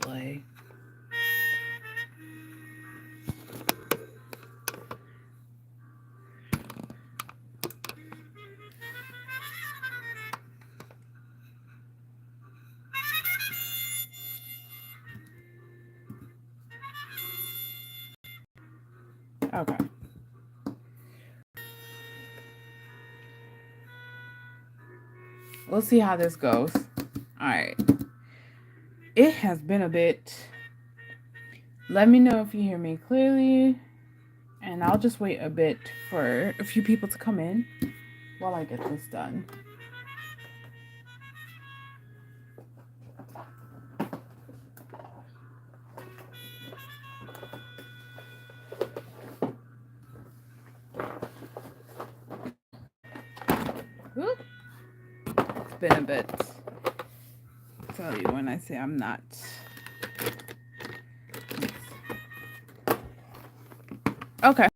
Play. Okay. We'll see how this goes. All right. It has been a bit. Let me know if you hear me clearly, and I'll just wait a bit for a few people to come in while I get this done. Whew. It's been a bit. I'll tell you when I say I'm not. Okay.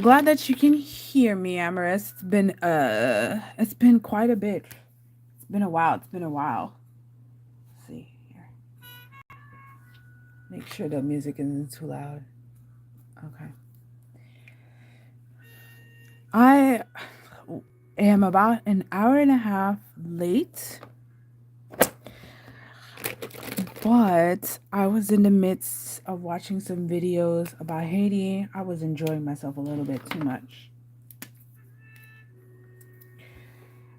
Glad that you can hear me, Amaris. It's been quite a bit. It's been a while. It's been a while. Let's see here. Make sure the music isn't too loud. Okay. I am about an hour and a half late, but I was in the midst of watching some videos about Haiti. I was enjoying myself a little bit too much.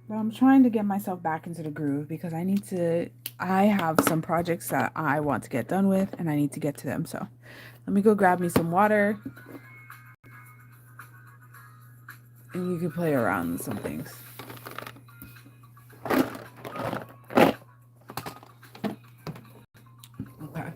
But I'm trying to get myself back into the groove because I have some projects that I want to get done with and I need to get to them. So let me go grab me some water and you can play around with some things. Okay.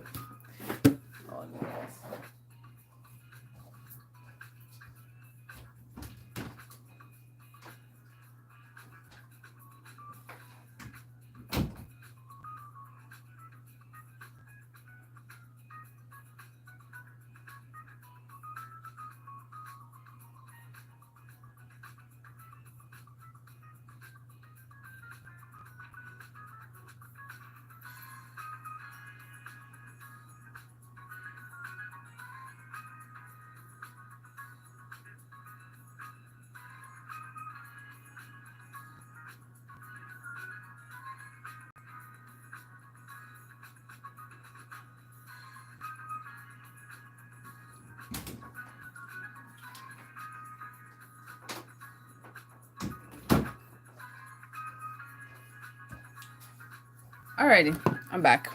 Alrighty, I'm back.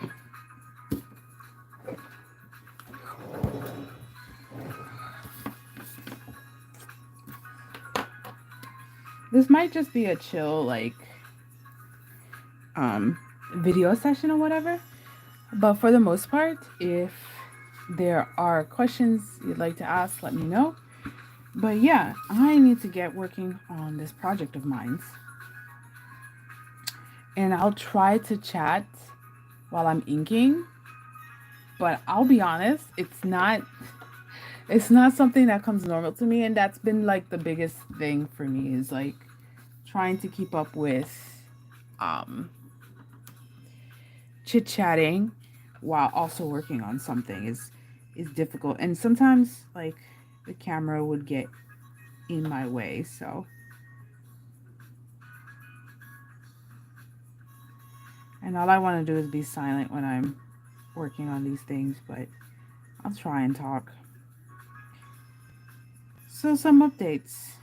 This might just be a chill video session or whatever. But for the most part, if there are questions you'd like to ask, let me know. But yeah, I need to get working on this project of mine. And I'll try to chat while I'm inking. But I'll be honest, it's not something that comes normal to me, and that's been like the biggest thing for me is like trying to keep up with um chit-chatting while also working on something is difficult. And sometimes like the camera would get in my way, so and all I want to do is be silent when I'm working on these things, but I'll try and talk. So some updates.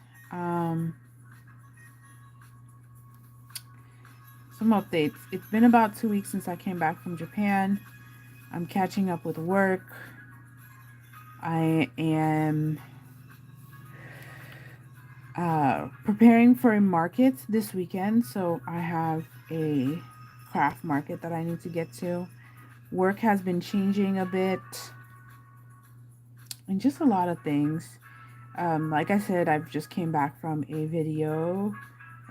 some updates. It's been about 2 weeks since I came back from Japan. I'm catching up with work. I am preparing for a market this weekend. So I have a craft market that I need to get to. Work has been changing a bit and just a lot of things. Like I said, I've just came back from a video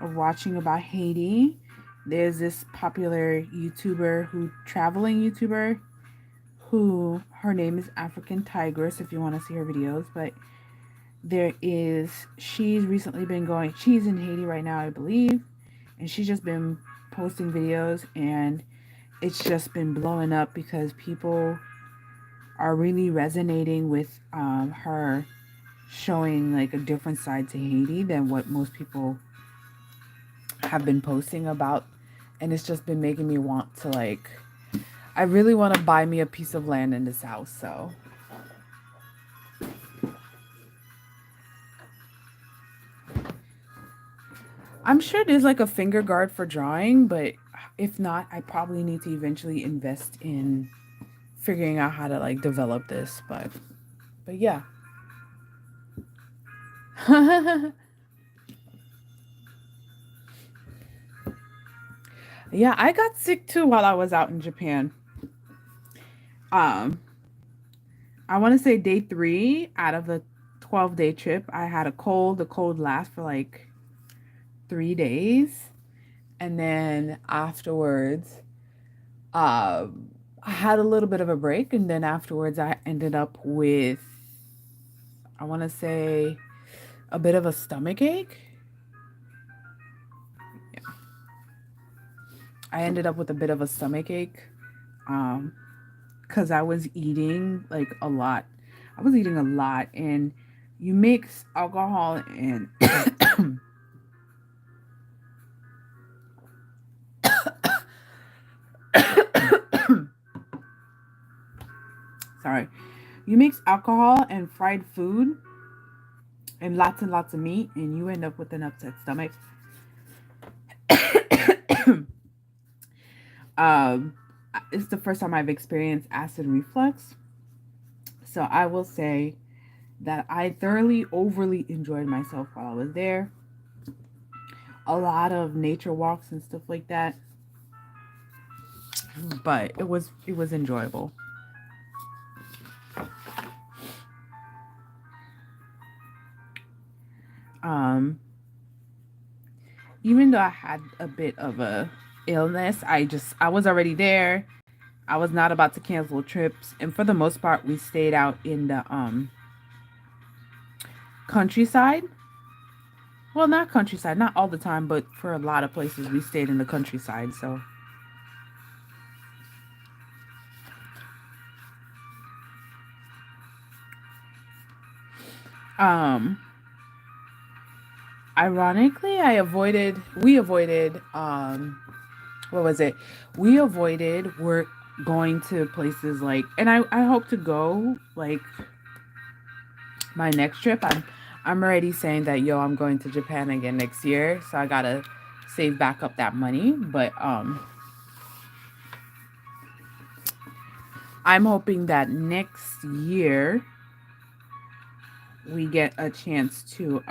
of watching about Haiti. There's this popular traveling YouTuber who, her name is African Tigress if you want to see her videos, but she's recently been she's in Haiti right now, I believe, and she's just been posting videos, and it's just been blowing up because people are really resonating with her showing like a different side to Haiti than what most people have been posting about. And it's just been making me want to I really want to buy me a piece of land in this house. So I'm sure there's like a finger guard for drawing, but if not, I probably need to eventually invest in figuring out how to like develop this. But yeah. Yeah, I got sick too while I was out in Japan. I want to say day 3 out of the 12-day trip, I had a cold. The cold lasts for like 3 days. And then afterwards, I had a little bit of a break. And then afterwards, I ended up with, I want to say, a bit of a stomach ache. Yeah. I ended up with a bit of a stomach ache. Because I was eating like a lot. I was eating a lot, and you mix alcohol and sorry, you mix alcohol and fried food and lots of meat, and you end up with an upset stomach. um, it's the first time I've experienced acid reflux, so I will say that I thoroughly, overly enjoyed myself while I was there. A lot of nature walks and stuff like that, but it was enjoyable. Um, even though I had a bit of a illness, I was already there. I was not about to cancel trips, and for the most part, we stayed out in the countryside. Well, not countryside, not all the time, but for a lot of places, we stayed in the countryside. So, um, ironically, we avoided, what was it? We avoided work going to places like, and I hope to go like my next trip. I'm already saying that I'm going to Japan again next year, so I gotta save back up that money. But I'm hoping that next year we get a chance to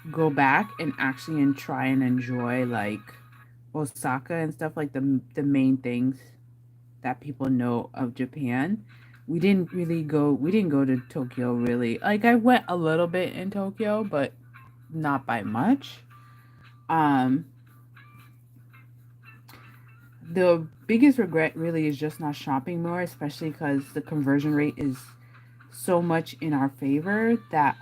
go back and try and enjoy like Osaka and stuff, like the main things that people know of Japan. We didn't go to Tokyo really. Like I went a little bit in Tokyo, but not by much. Um the biggest regret really is just not shopping more, especially because the conversion rate is so much in our favor that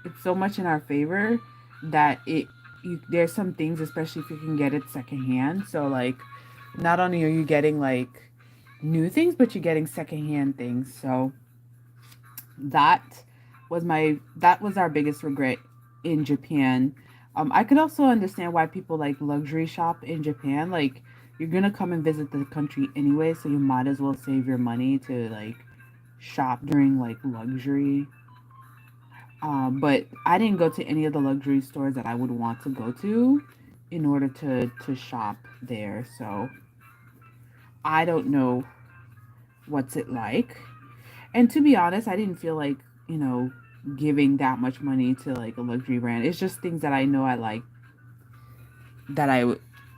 it's so much in our favor that there's some things, especially if you can get it secondhand. So like, not only are you getting like new things, but you're getting secondhand things. So that that was our biggest regret in Japan. I could also understand why people like luxury shop in Japan. Like, you're gonna come and visit the country anyway, so you might as well save your money to like shop during like luxury But I didn't go to any of the luxury stores that I would want to go to in order to shop there. So I don't know what's it like. And to be honest, I didn't feel like, you know, giving that much money to like a luxury brand. It's just things that I know I like that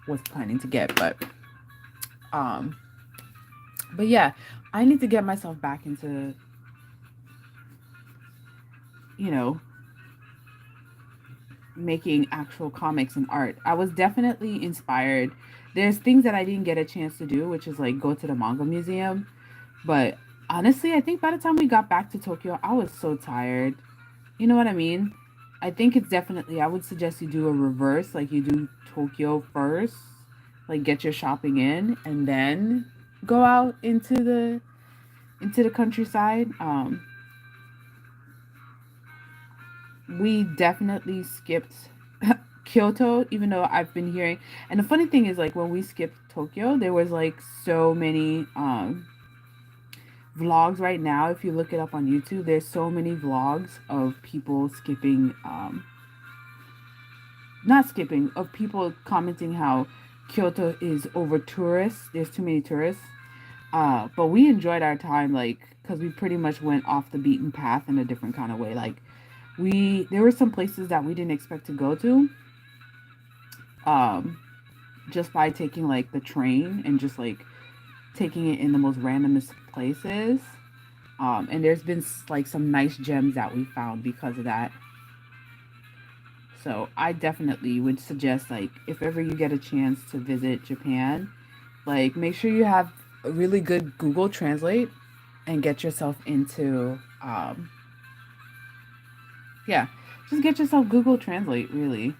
was planning to get. Um, but yeah, I need to get myself back into, you know, making actual comics and art. I was definitely inspired. There's things that I didn't get a chance to do, which is like go to the manga museum. But honestly, I think by the time we got back to Tokyo, I was so tired. You know what I mean? I think it's definitely, I would suggest you do a reverse, like you do Tokyo first, like get your shopping in and then go out into the countryside. We definitely skipped Kyoto, even though I've been hearing. And the funny thing is, like when we skipped Tokyo, there was like so many vlogs right now. If you look it up on YouTube, there's so many vlogs of people skipping, not skipping, of people commenting how Kyoto is over tourists. There's too many tourists. But we enjoyed our time, like, because we pretty much went off the beaten path in a different kind of way. Like, there were some places that we didn't expect to go to, um, just by taking like the train and just like taking it in the most randomest places. And there's been like some nice gems that we found because of that. So I definitely would suggest, like, if ever you get a chance to visit Japan, like make sure you have a really good Google Translate and get yourself into yeah, just get yourself Google Translate really,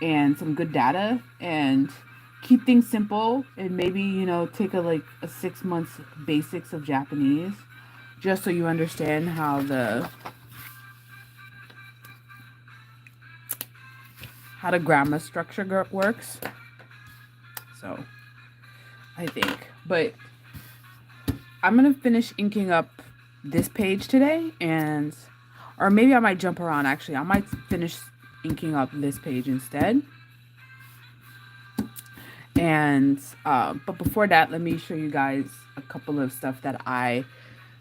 and some good data, and keep things simple, and maybe, you know, take a like a 6 months basics of Japanese just so you understand how the grammar structure works. So I think, but I'm gonna finish inking up this page today, and or maybe I might jump around. Actually, I might finish inking up this page instead. And but before that, let me show you guys a couple of stuff that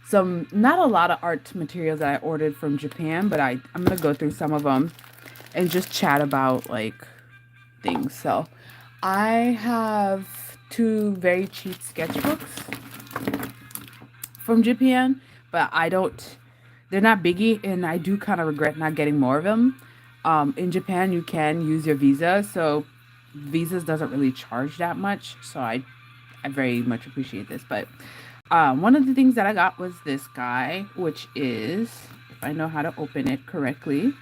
some, not a lot of art materials that I ordered from Japan, but I'm gonna go through some of them and just chat about like things. So I have two very cheap sketchbooks from Japan, but they're not biggie, and I do kind of regret not getting more of them. In Japan, you can use your Visa, so Visas doesn't really charge that much, so I very much appreciate this. But one of the things that I got was this guy, which is, if I know how to open it correctly,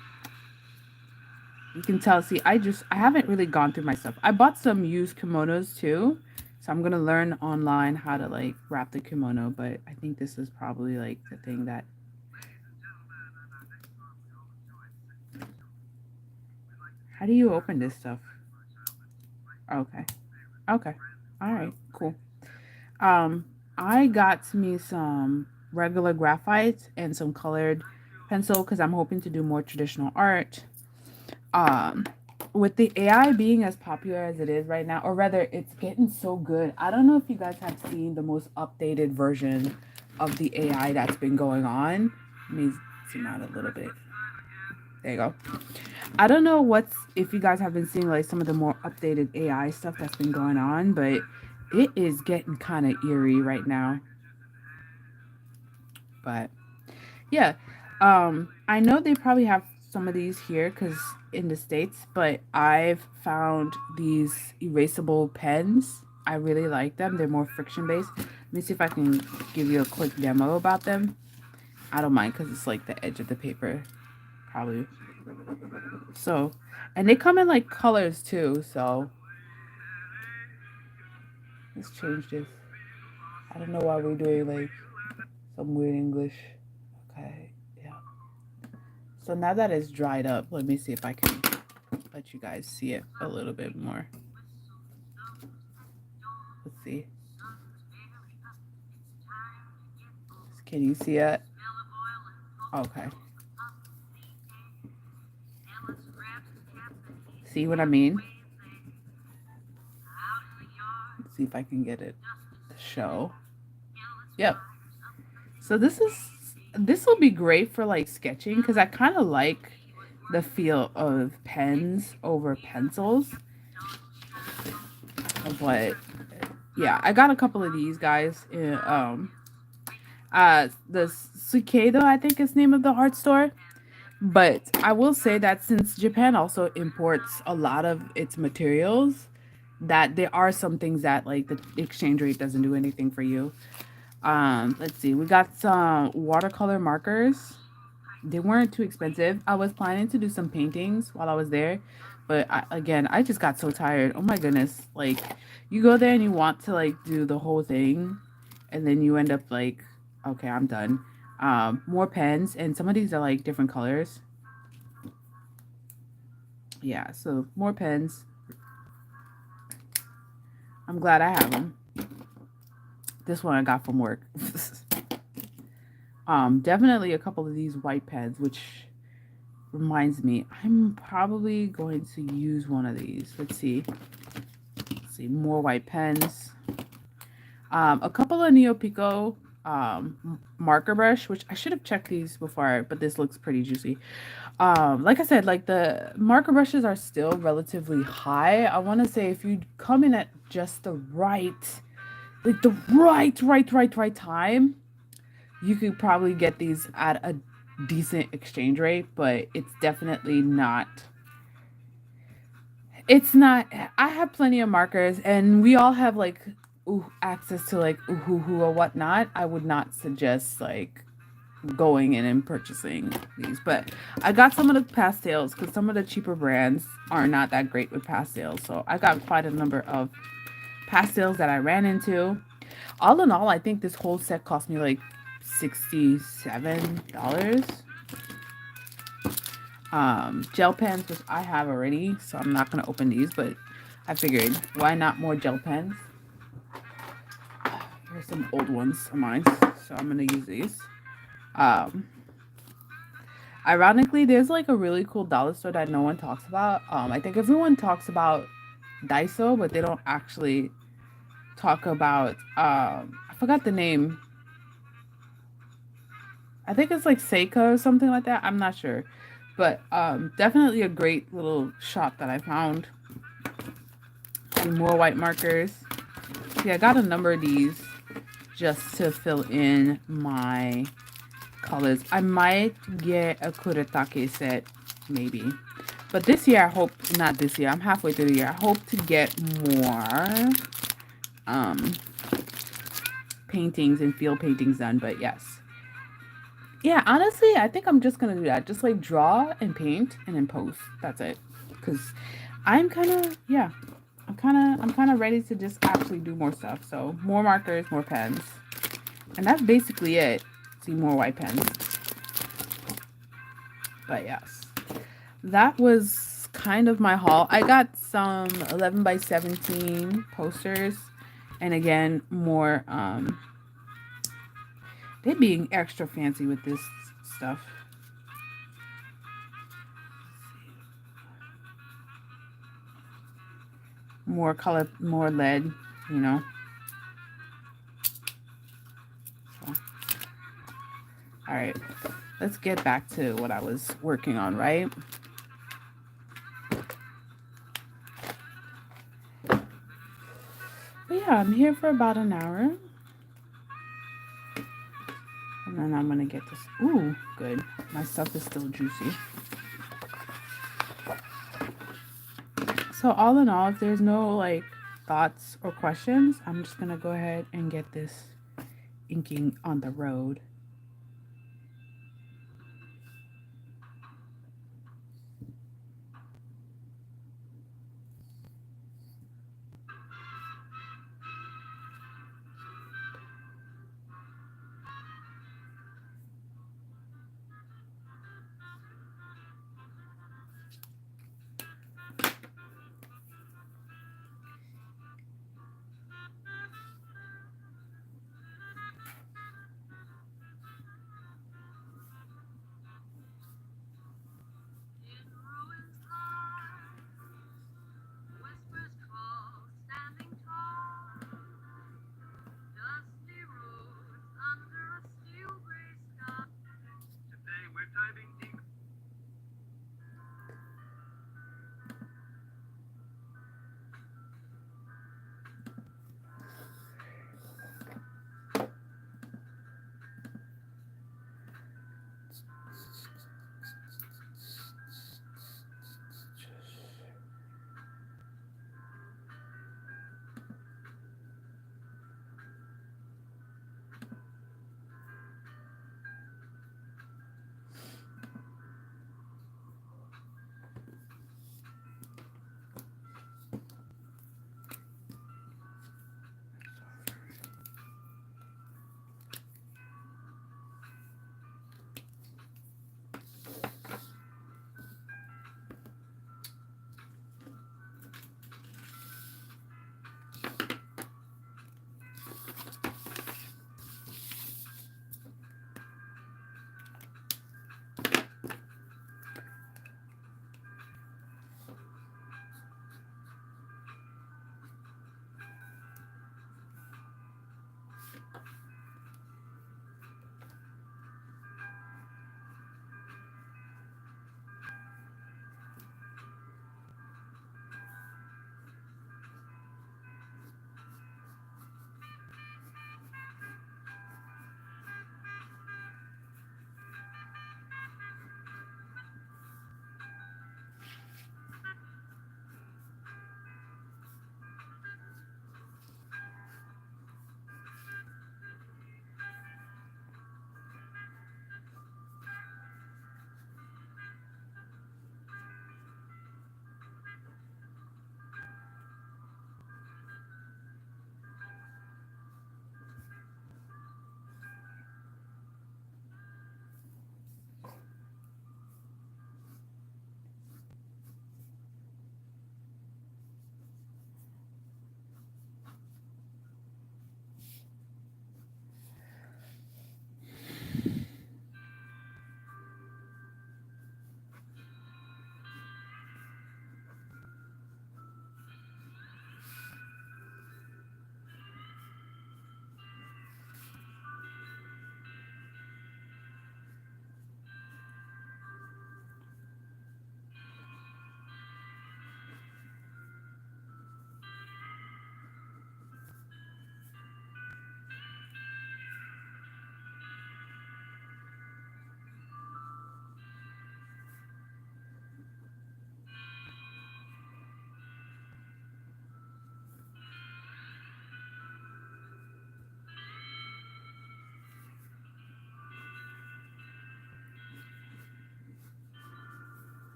you can tell. See, I haven't really gone through my stuff. I bought some used kimonos too, so I'm gonna learn online how to like wrap the kimono. But I think this is probably like the thing that. How do you open this stuff? Okay. Okay. All right. Cool. Um, I got me some regular graphite and some colored pencil because I'm hoping to do more traditional art. Um, with the AI being as popular as it is right now, or rather, it's getting so good. I don't know if you guys have seen the most updated version of the AI that's been going on. Let me zoom out a little bit. There you go. I don't know if you guys have been seeing like some of the more updated AI stuff that's been going on, but it is getting kind of eerie right now. But yeah, I know they probably have some of these here because in the States, but I've found these erasable pens. I really like them. They're more friction based. Let me see if I can give you a quick demo about them. I don't mind because it's like the edge of the paper, probably. So, and they come in like colors too. So let's change this. I don't know why we're doing like some weird English. Okay, yeah. So now that it's dried up, let me see if I can let you guys see it a little bit more. Let's see. Can you see it? Okay. See what I mean? Let's see if I can get it to show. Yep. So this will be great for like sketching because I kind of like the feel of pens over pencils. But yeah, I got a couple of these guys. The Cicado, I think is the name of the art store. But I will say that since Japan also imports a lot of its materials, that there are some things that like the exchange rate doesn't do anything for you. Let's see. We got some watercolor markers. They weren't too expensive. I was planning to do some paintings while I was there, but again, I just got so tired. Oh my goodness. Like you go there and you want to like do the whole thing and then you end up like, okay, I'm done. More pens and some of these are like different colors. Yeah, so more pens. I'm glad I have them. This one I got from work. Definitely a couple of these white pens, which reminds me, I'm probably going to use one of these. Let's see. More white pens. A couple of Neopico marker brush, which I should have checked these before, but this looks pretty juicy. Like I said, like the marker brushes are still relatively high. I want to say if you come in at just the right, like the right time, you could probably get these at a decent exchange rate, but it's definitely not. It's not. I have plenty of markers, and we all have like access to like Uhuhu or whatnot. I would not suggest like going in and purchasing these, but I got some of the pastels because some of the cheaper brands are not that great with pastels. So I got quite a number of pastels that I ran into. All in all, I think this whole set cost me like $67. Gel pens, which I have already, so I'm not going to open these, but I figured why not more gel pens. Here's some old ones of mine, so I'm going to use these. Ironically, there's like a really cool dollar store that no one talks about. I think everyone talks about Daiso, but they don't actually talk about I forgot the name. I think it's like Seika or something like that. I'm not sure. But definitely a great little shop that I found. Some more white markers. See, I got a number of these just to fill in my colors. I might get a Kuretake set, maybe. But this year, I hope, not this year, I'm halfway through the year. I hope to get more paintings and field paintings done, but yes. Yeah, honestly, I think I'm just gonna do that. Just like draw and paint and then post. That's it. Cause I'm kind of I'm kind of ready to just actually do more stuff. So more markers, more pens, and that's basically it. See more white pens. But yes, that was kind of my haul. I got some 11 by 17 posters, and again more they're being extra fancy with this stuff. More color, more lead, you know. So, all right, let's get back to what I was working on, right? But yeah, I'm here for about an hour. And then I'm gonna get this. Ooh, good. My stuff is still juicy. So all in all, if there's no like thoughts or questions, I'm just gonna go ahead and get this inking on the road.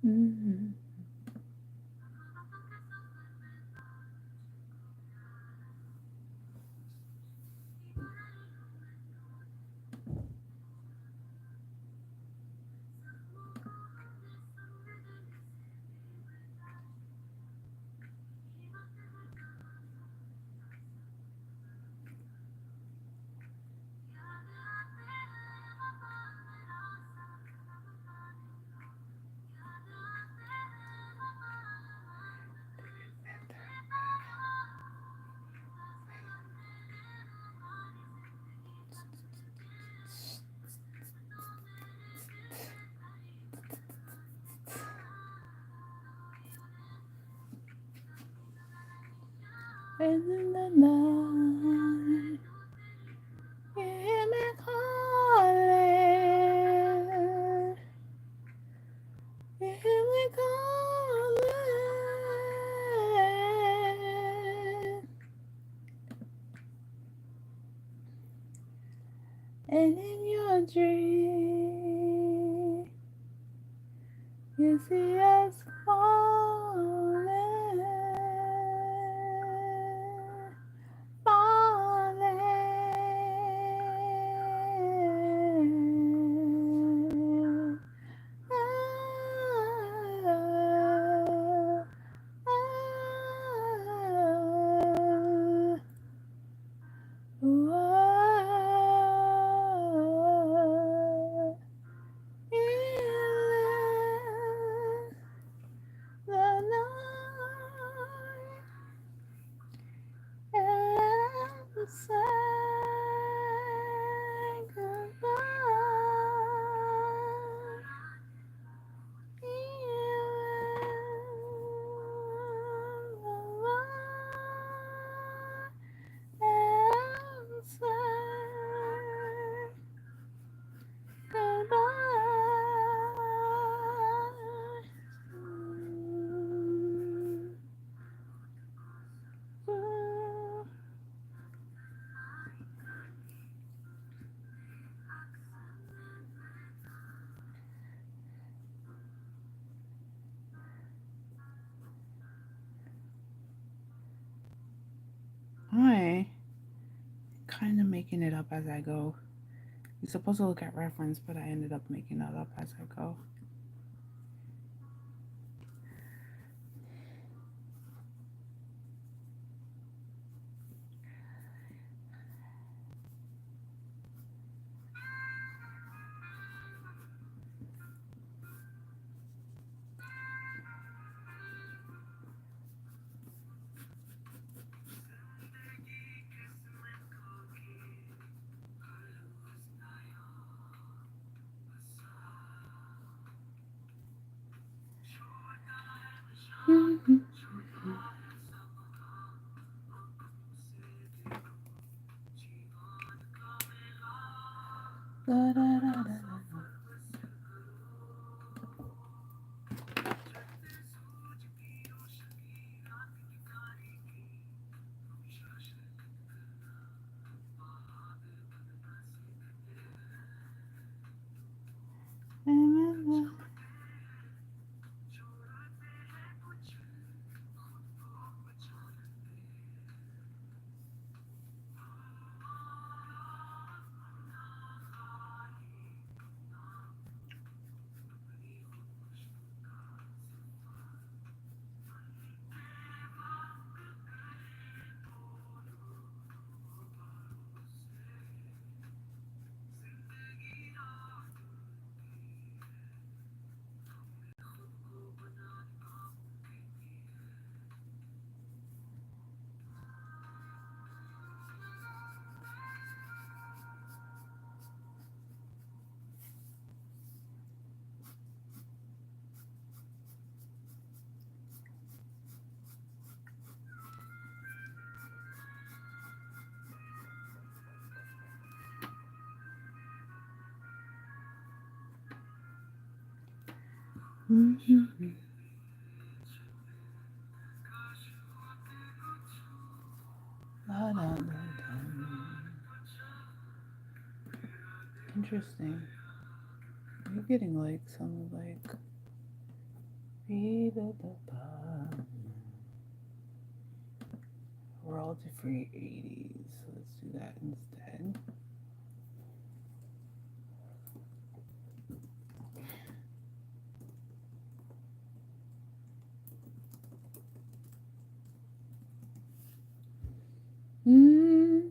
Mm-hmm. And in the night, you hear me calling. You hear me calling. And in your dream, you see us falling, falling. Ah, ah, ah, in the night and say goodbye. I kind of making it up as I go. You're supposed to look at reference, but I ended up making that up as I go. Da, da, da, da. La, la, la, la. Interesting. You're getting like some like Royalty free 80s. So let's do that instead. Mm.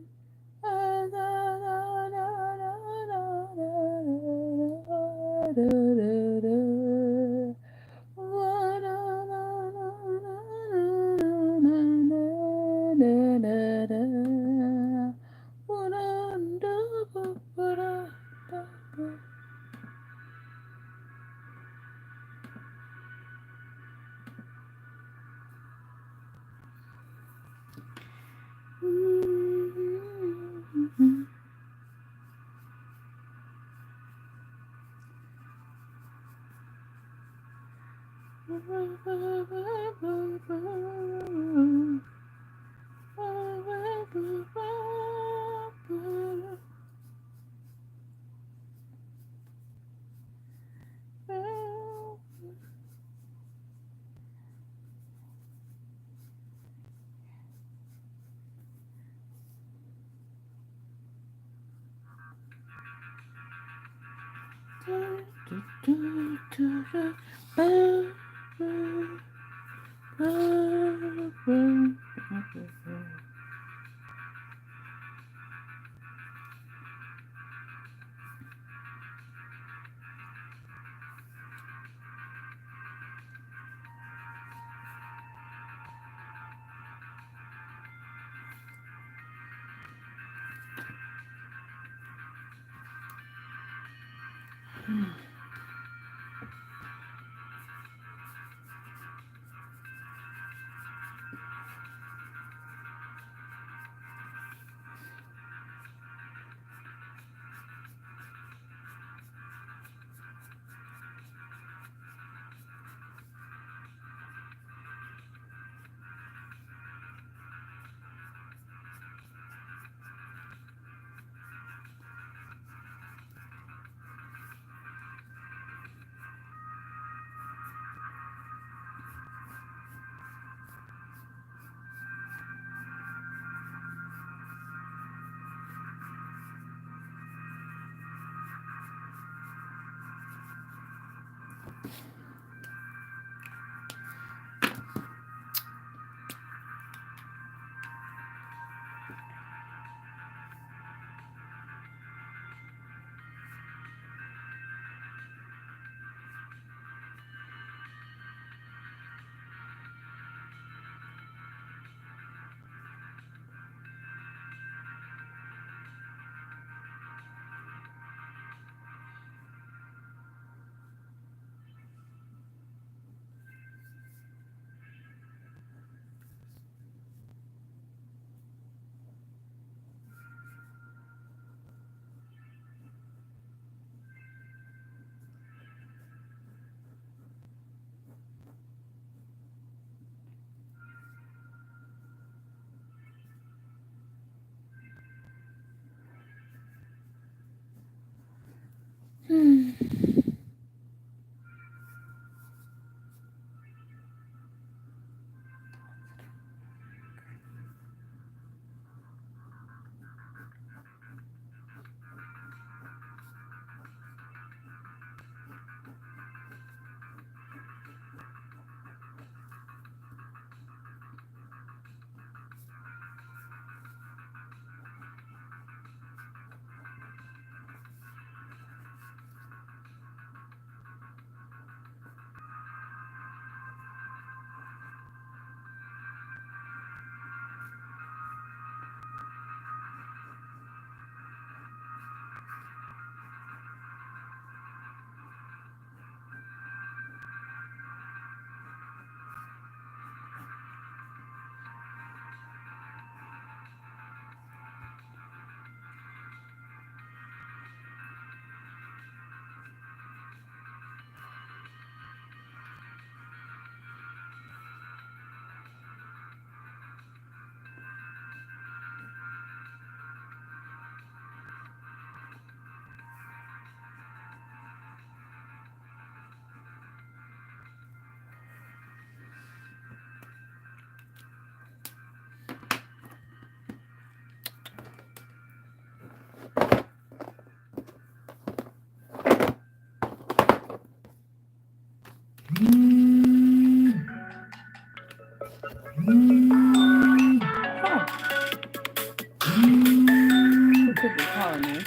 Oh, who could be calling me?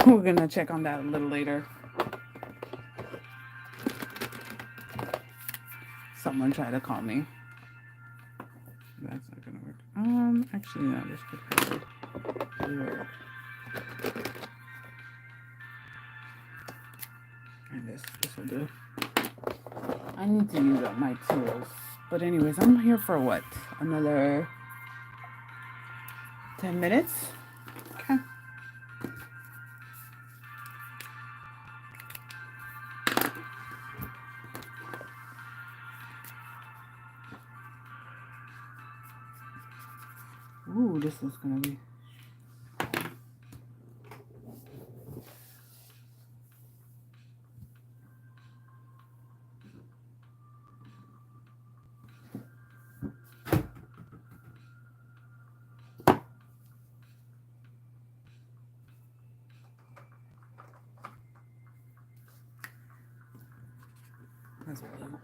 We're gonna check on that a little later. Someone tried to call me. That's not gonna work. Actually, no, this could probably work. And this will do. I need to use up my tools. But anyways, I'm here for what? Another 10 minutes? Okay. Ooh, this is gonna be. That's blue.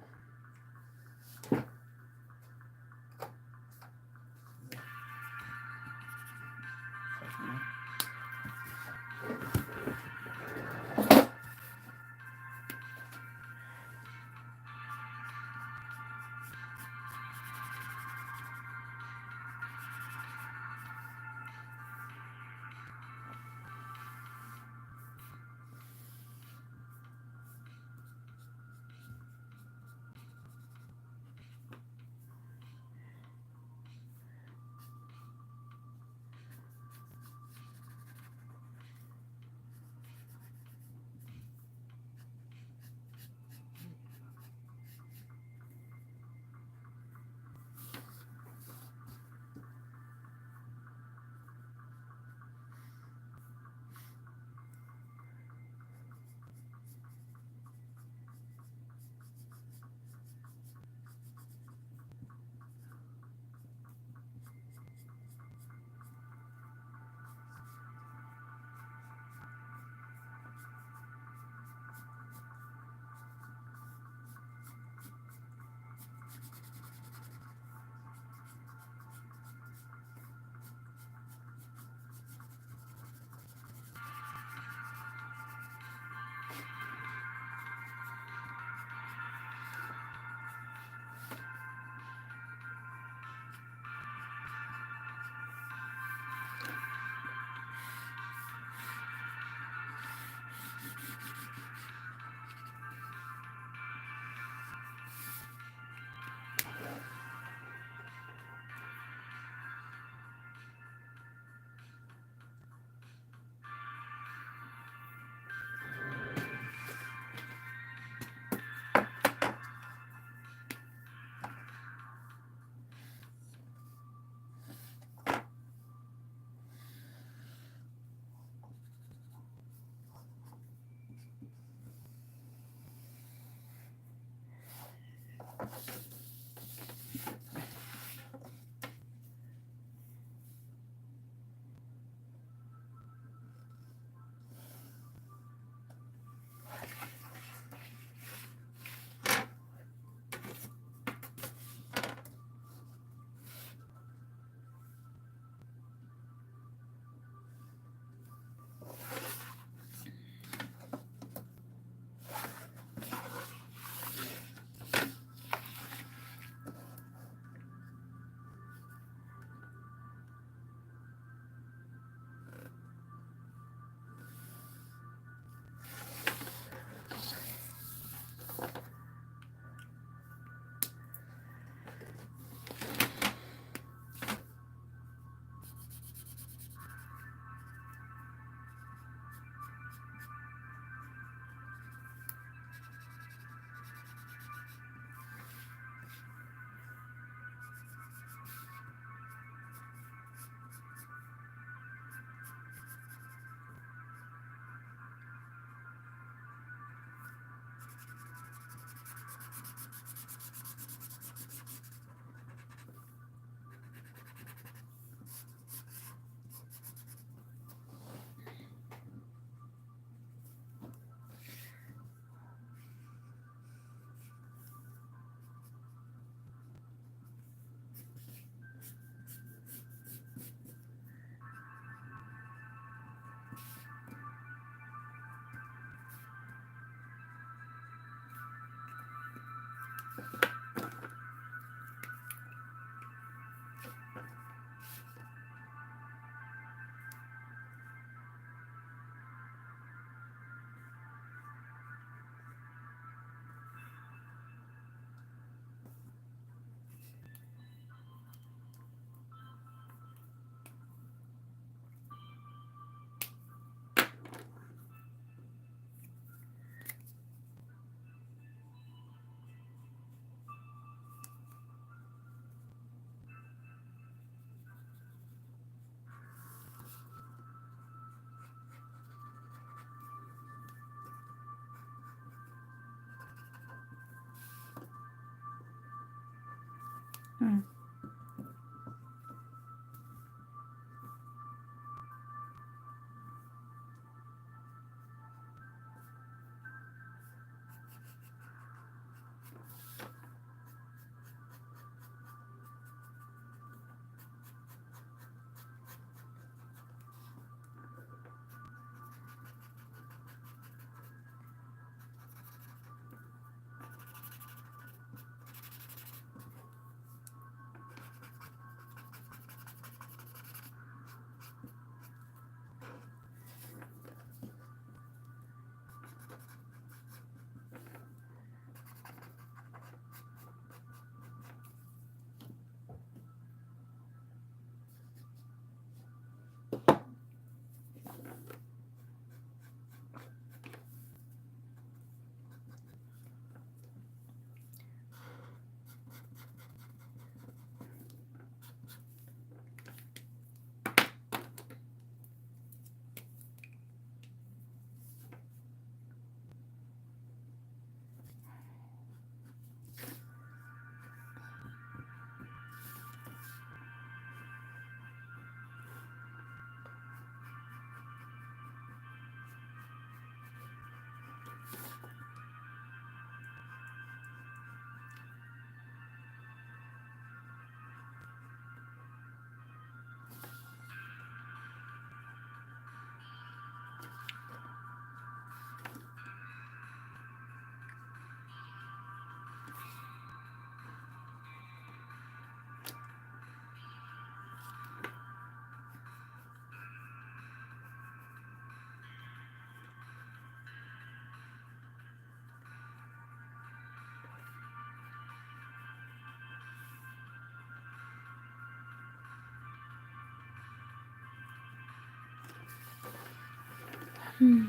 Hmm. Hmm.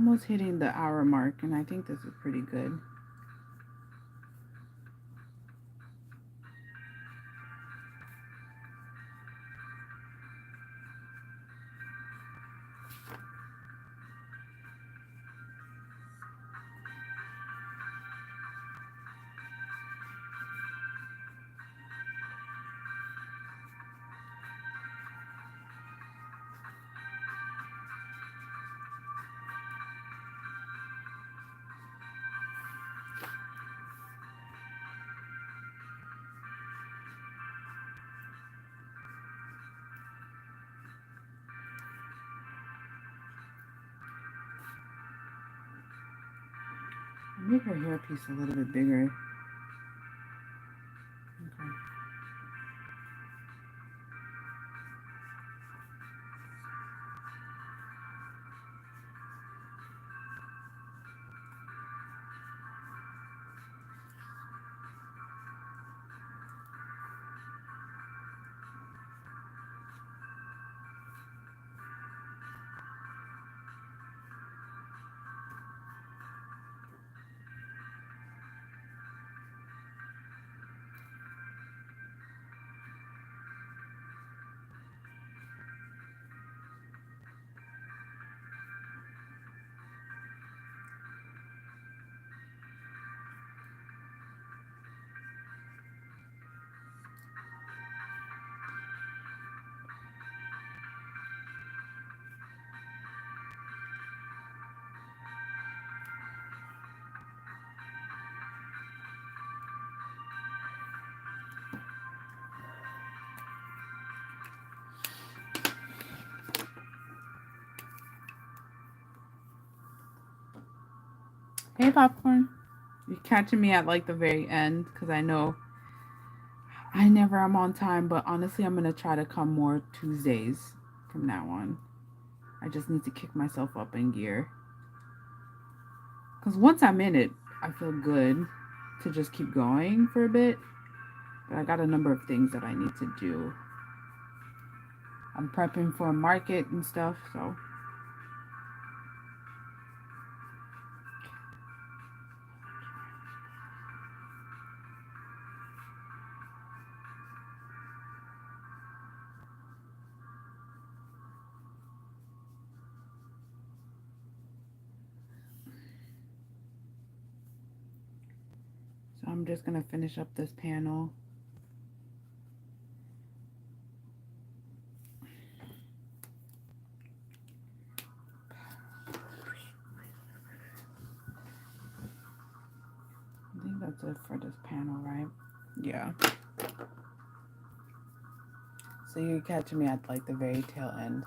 almost hitting the hour mark, and I think this is pretty good. Make her hairpiece a little bit bigger. Okay. Hey, popcorn. You're catching me at like the very end because I know I never am on time, but honestly, I'm gonna try to come more Tuesdays from now on. I just need to kick myself up in gear because once I'm in it, I feel good to just keep going for a bit. But I got a number of things that I need to do. I'm prepping for a market and stuff, so. So I'm just gonna finish up this panel. I think that's it for this panel, right? Yeah. So you're catching me at like the very tail end.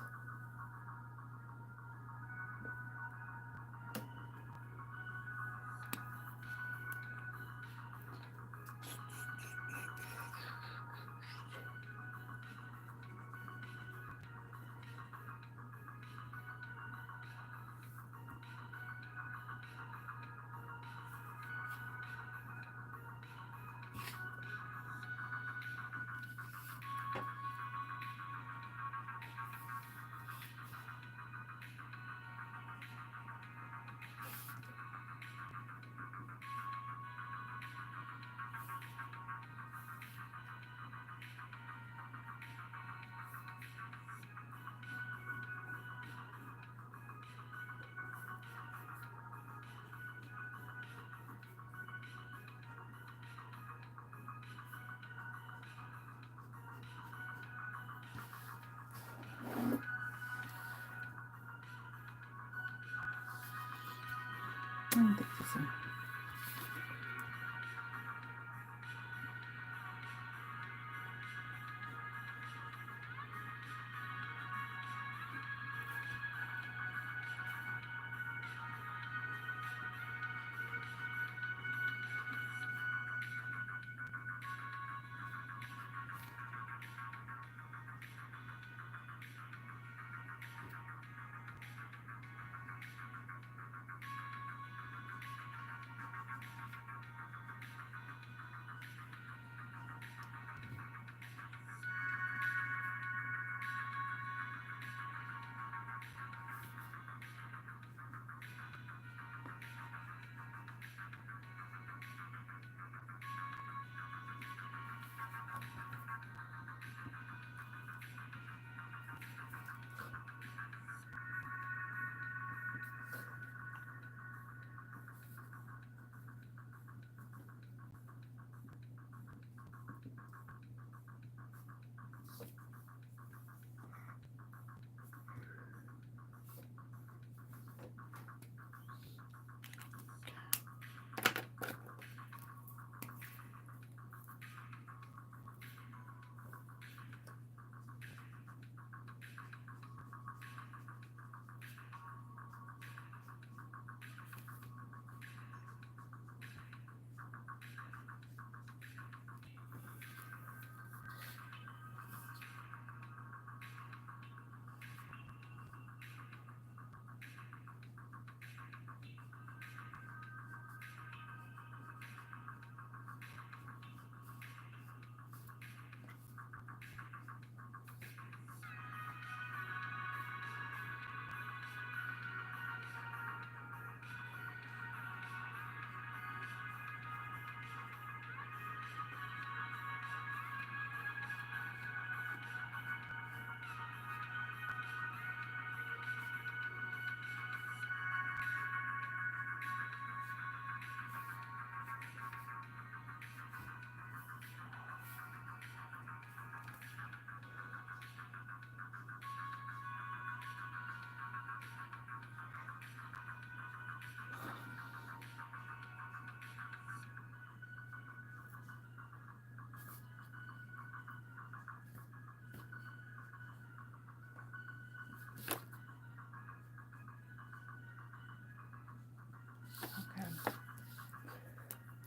I don't think this is.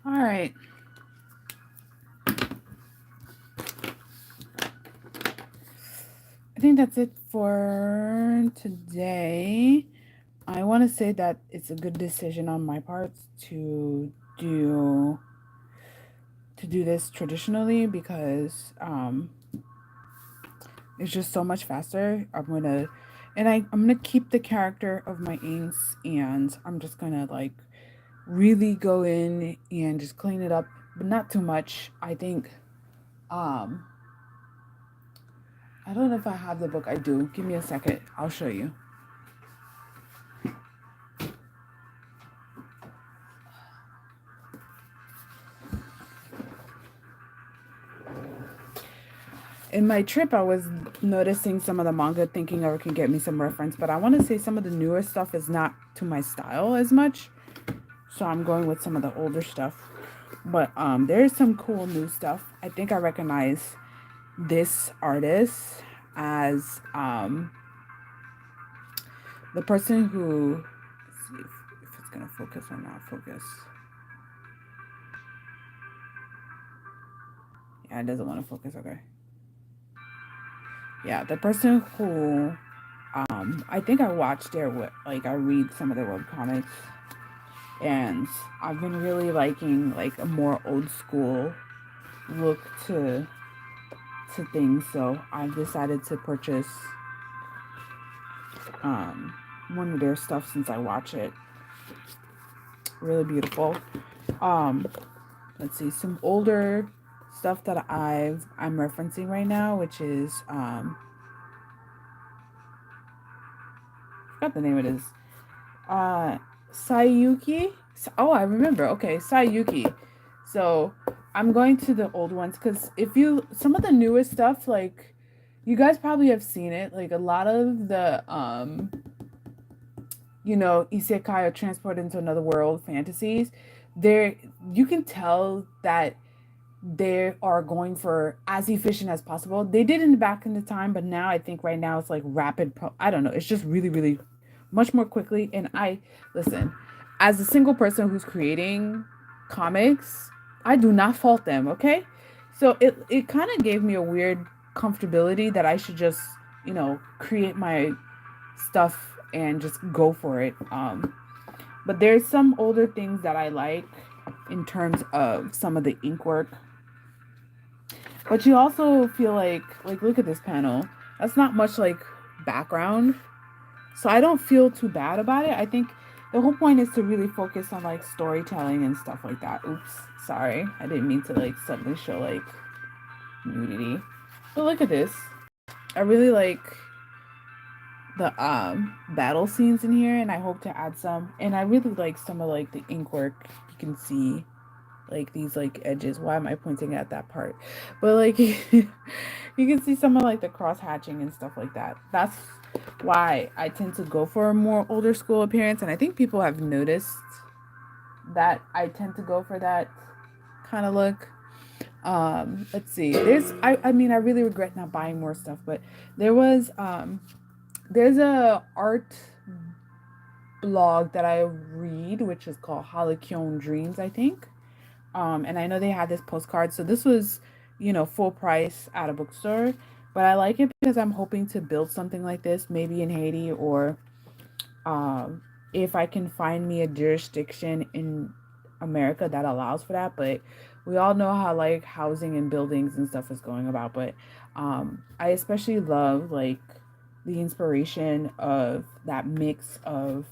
All right. I think that's it for today. I want to say that it's a good decision on my part to do this traditionally because it's just so much faster. I'm gonna keep the character of my inks, and I'm just gonna like really go in and just clean it up, but not too much. I think um I don't know if I have the book. I do. Give me a second. I'll show you. In my trip, I was noticing some of the manga, thinking I can get me some reference, but I want to say some of the newer stuff is not to my style as much. So I'm going with some of the older stuff. But there's some cool new stuff. I think I recognize this artist as the person who, let's see if it's gonna focus or not focus. Yeah, it doesn't want to focus. Okay. Yeah, the person who I think I watched their like I read some of their web comics, and I've been really liking like a more old school look to things. So I've decided to purchase one of their stuff since I watch it. Really beautiful. Um, let's see some older stuff that I'm referencing right now, which is I forgot the name it is. Sayuki. Oh, I remember. Okay, Sayuki. So I'm going to the old ones because if you some of the newest stuff, like you guys probably have seen it. Like a lot of the isekai or transport into another world fantasies, there you can tell that they are going for as efficient as possible. They did in the back in the time, but now I think right now it's like I don't know. It's just really, really much more quickly. And I listen, as a single person who's creating comics, I do not fault them. Okay, so it kind of gave me a weird comfortability that I should just create my stuff and just go for it. But there's some older things that I like in terms of some of the ink work, but you also feel like look at this panel. That's not much like background. So I don't feel too bad about it. I think the whole point is to really focus on like storytelling and stuff like that. Oops, sorry. I didn't mean to like suddenly show like nudity. But look at this. I really like the battle scenes in here, and I hope to add some. And I really like some of like the ink work. You can see like these like edges. Why am I pointing at that part? But like you can see some of like the cross hatching and stuff like that. That's why I tend to go for a more older school appearance, and I think people have noticed that I tend to go for that kind of look. Let's see. I mean I really regret not buying more stuff, but there was there's a art blog that I read which is called Halcyon Dreams, I think. And I know they had this postcard. So this was, full price at a bookstore. But I like it because I'm hoping to build something like this, maybe in Haiti or um, if I can find me a jurisdiction in America that allows for that. But we all know how like housing and buildings and stuff is going about. But I especially love like the inspiration of that mix of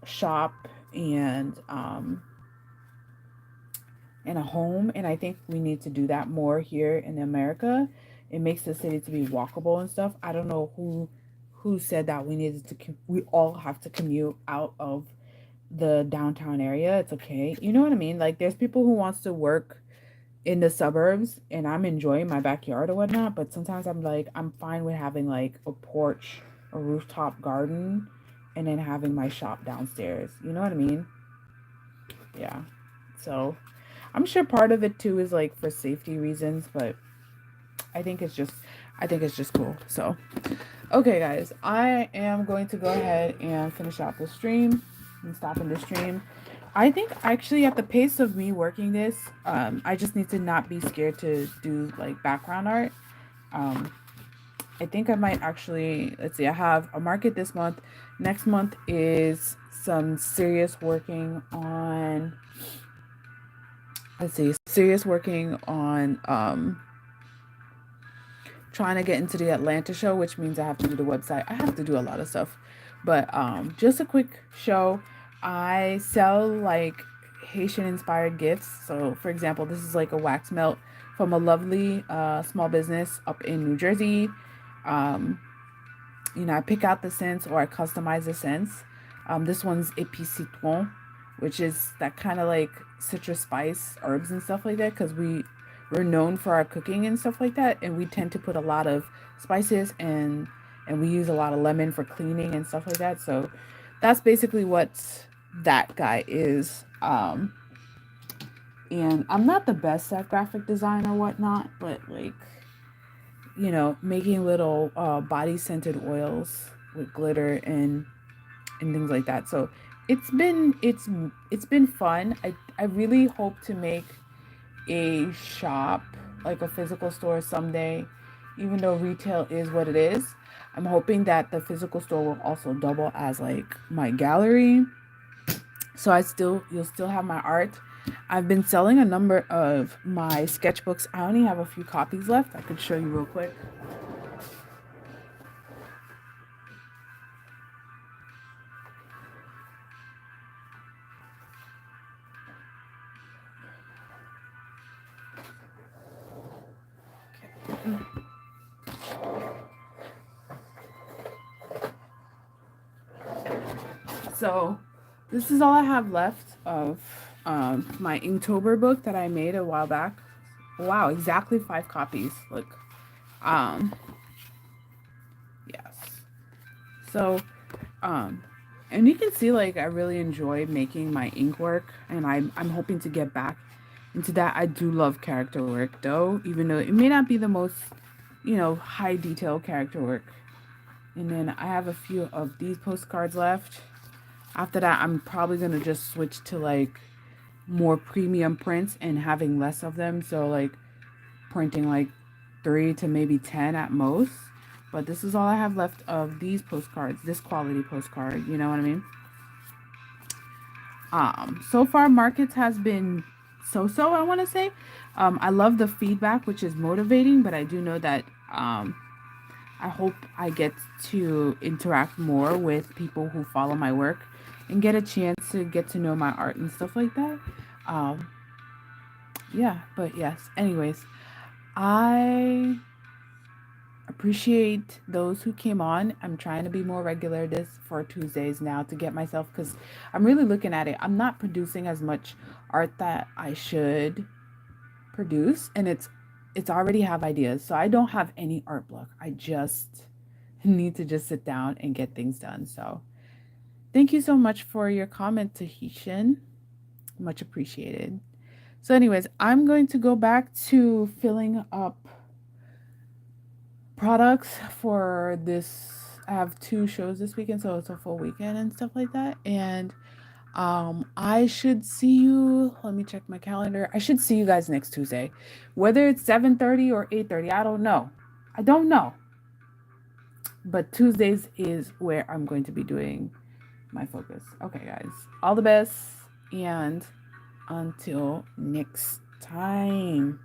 shop and in a home, and I think we need to do that more here in America. It makes the city to be walkable and stuff. I don't know who said that we all have to commute out of the downtown area. It's okay. You know what I mean? Like there's people who wants to work in the suburbs and I'm enjoying my backyard or whatnot, but sometimes I'm like I'm fine with having like a porch, a rooftop garden, and then having my shop downstairs. You know what I mean? Yeah. So I'm sure part of it too is like for safety reasons, but I think it's just I think it's just cool. So, okay guys, I am going to go ahead and finish out the stream and stopping the stream. I think actually at the pace of me working this, I just need to not be scared to do like background art. Um, I think I might actually, let's see, I have a market this month. Next month is some serious working on, let's see, serious working on trying to get into the Atlanta show, which means I have to do the website. I have to do a lot of stuff. But just a quick show. I sell like Haitian inspired gifts. So, for example, this is like a wax melt from a lovely small business up in New Jersey. Um, I pick out the scents or I customize the scents. This one's Épice Citron, which is that kind of like citrus spice herbs and stuff like that because we're known for our cooking and stuff like that, and we tend to put a lot of spices and we use a lot of lemon for cleaning and stuff like that. So that's basically what that guy is. And I'm not the best at graphic design or whatnot, but like making little body scented oils with glitter and things like that. So it's been fun. I really hope to make a shop, like a physical store someday, even though retail is what it is. I'm hoping that the physical store will also double as like my gallery. So you'll still have my art. I've been selling a number of my sketchbooks. I only have a few copies left. I could show you real quick. So this is all I have left of my Inktober book that I made a while back. Wow, exactly 5 copies. Look. Um, yes. So, um, and you can see like I really enjoy making my ink work, and I'm hoping to get back into that. I do love character work though, even though it may not be the most, high detail character work. And then I have a few of these postcards left. After that, I'm probably gonna just switch to like more premium prints and having less of them. So like printing like 3 to maybe 10 at most. But this is all I have left of these postcards, this quality postcard, you know what I mean? So far markets has been so I want to say. I love the feedback, which is motivating, but I do know that I hope I get to interact more with people who follow my work and get a chance to get to know my art and stuff like that. Um, yeah, but yes. Anyways, I appreciate those who came on. I'm trying to be more regular this for Tuesdays now to get myself because I'm really looking at it. I'm not producing as much art that I should produce, and it's already have ideas. So I don't have any art block. I just need to just sit down and get things done. So thank you so much for your comment, Tahitian. Much appreciated. So, anyways, I'm going to go back to filling up products for this. I have 2 shows this weekend, so it's a full weekend and stuff like that. And I should see you. Let me check my calendar. I should see you guys next Tuesday, whether it's 7:30 or 8:30. I don't know. I don't know. But Tuesdays is where I'm going to be doing my focus. Okay, guys. All the best, and until next time.